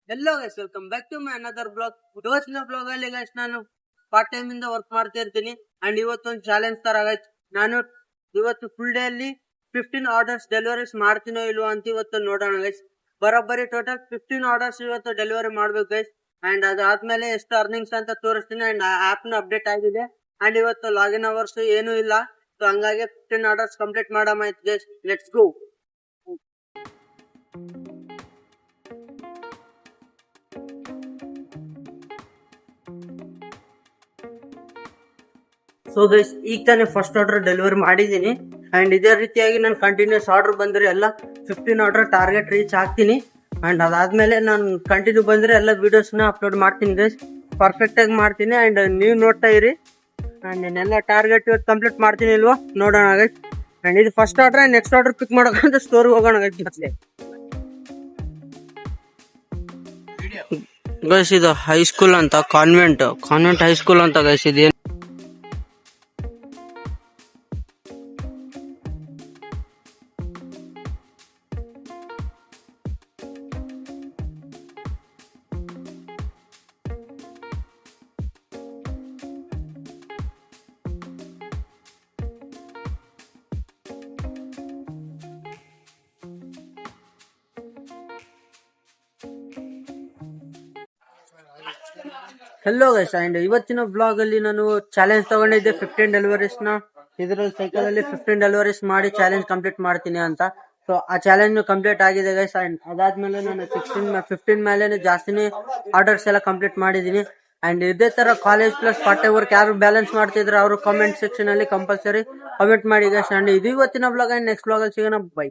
Yellow guys welcome back to my another blog. ಇವತ್ತಿನ blog ಅಲ್ಲಿ guys ನಾನು part time ಇಂದ ವರ್ಕ್ ಮಾಡ್ತಾ ಇರ್ತೀನಿ. ಅಂಡ್ ಇವತ್ತೊಂದು ಚಾಲೆಂಜ್ ತರ ಆಗೈತೆ. ನಾನು ಇವತ್ತು ಫುಲ್ ಡೇ ಅಲ್ಲಿ 15 ಆರ್ಡರ್ಸ್ ಡೆಲಿವರೀಸ್ ಮಾಡ್ತೀನೋ ಇಲ್ವೋ ಅಂತ ಇವತ್ತು ನೋಡೋಣ ಗೈಸ್. ಬರೋಬ್ಬರಿ ಟೋಟಲ್ 15 ಆರ್ಡರ್ಸ್ ಇವತ್ತು ಡೆಲಿವರಿ ಮಾಡ್ಬೇಕು ಗೈಸ್. ಅಂಡ್ ಅದಾದ್ಮೇಲೆ ಎಷ್ಟು ಅರ್ನಿಂಗ್ಸ್ ಅಂತ ತೋರಿಸ್ತೀನಿ. ಅಂಡ್ ಆಪ್ ನ ಅಪ್ಡೇಟ್ ಆಗಿದೆ. ಅಂಡ್ ಇವತ್ತು ಲಾಗಿನ್ ಅವರ್ಸ್ ಏನೂ ಇಲ್ಲ. ಸೊ ಹಂಗಾಗಿ 15 ಆರ್ಡರ್ಸ್ ಕಂಪ್ಲೀಟ್ ಮಾಡಾಮಾಯ್ತು guys. Let's go. So guys ಈಗ ತಾನೇ ಫಸ್ಟ್ ಆರ್ಡರ್ ಡೆಲಿವರಿ ಮಾಡಿದ್ದೀನಿ. ಅಂಡ್ ಇದೇ ರೀತಿಯಾಗಿ ನಾನು ಕಂಟಿನ್ಯೂಸ್ ಆರ್ಡರ್ ಬಂದ್ರೆ ಎಲ್ಲ 15 ಆರ್ಡರ್ ಟಾರ್ಗೆಟ್ ರೀಚ್ ಆಗ್ತೀನಿ. ಅಂಡ್ ಅದಾದ್ಮೇಲೆ ನಾನು ಕಂಟಿನ್ಯೂ ಬಂದ್ರೆ ಎಲ್ಲ ವಿಡಿಯೋಸ್ನ ಅಪ್ಲೋಡ್ ಮಾಡ್ತೀನಿ ಗೈಸ್. ಪರ್ಫೆಕ್ಟ್ ಆಗಿ ಮಾಡ್ತೀನಿ. ಅಂಡ್ ನೀವು ನೋಡ್ತಾ ಇರಿ. ಅಂಡ್ ನಾನೆಲ್ಲ ಟಾರ್ಗೆಟ್ ಇವತ್ತು ಕಂಪ್ಲೀಟ್ ಮಾಡ್ತೀನಿ ಇಲ್ವಾ ನೋಡೋಣ ಗೈಸ್. ಅಂಡ್ ಇದು ಫಸ್ಟ್ ಆರ್ಡರ್. ನೆಕ್ಸ್ಟ್ ಆರ್ಡರ್ ಪಿಕ್ ಮಾಡೋಕಂತ ಸ್ಟೋರ್ಗೆ ಹೋಗೋಣ ಗೈಸ್. ಗೈಸ್ ಇದು ಹೈಸ್ಕೂಲ್ ಅಂತ ಕಾನ್ವೆಂಟ್ ಹೈಸ್ಕೂಲ್ ಅಂತ ಗೈಸ್. ಇದು ಹೆಲೋ ಗೈಸ್. ಅಂಡ್ ಇವತ್ತಿನ ಬ್ಲಾಗ್ ಅಲ್ಲಿ ನಾನು ಚಾಲೆಂಜ್ ತಗೊಂಡಿದ್ದೆ 15 ಡೆಲಿವರೀಸ್ ನ. ಇದರಲ್ಲಿ ಸೈಕಲ್ ಅಲ್ಲಿ 15 ಡೆಲಿವರೀಸ್ ಮಾಡಿ ಚಾಲೆಂಜ್ ಕಂಪ್ಲೀಟ್ ಮಾಡ್ತೀನಿ ಅಂತ. ಸೊ ಆ ಚಾಲೆಂಜ್ ಕಂಪ್ಲೀಟ್ ಆಗಿದೆ ಗೈಸ್. ಅಂಡ್ ಅದಾದ್ಮೇಲೆ ನಾನು 15 ಮೇಲೆ ಜಾಸ್ತಿನೇ ಆರ್ಡರ್ಸ್ ಎಲ್ಲ ಕಂಪ್ಲೀಟ್ ಮಾಡಿದೀನಿ. ಅಂಡ್ ಇದೇ ತರ college plus part time work ಯಾರು ಬ್ಯಾಲೆನ್ಸ್ ಮಾಡ್ತಿದ್ರೆ ಅವರು ಕಾಮೆಂಟ್ ಸೆಕ್ಷನ್ ಅಲ್ಲಿ ಕಂಪಲ್ಸರಿ ಕಮೆಂಟ್ ಮಾಡಿ ಗೈಸ್. ಅಂಡ್ ಇದು ಇವತ್ತಿನ ಬ್ಲಾಗ್. ಅಂಡ್ ನೆಕ್ಸ್ಟ್ ಬ್ಲಾಗ್ ಅಲ್ಲಿ ಸಿಗೋಣ. ಬೈ.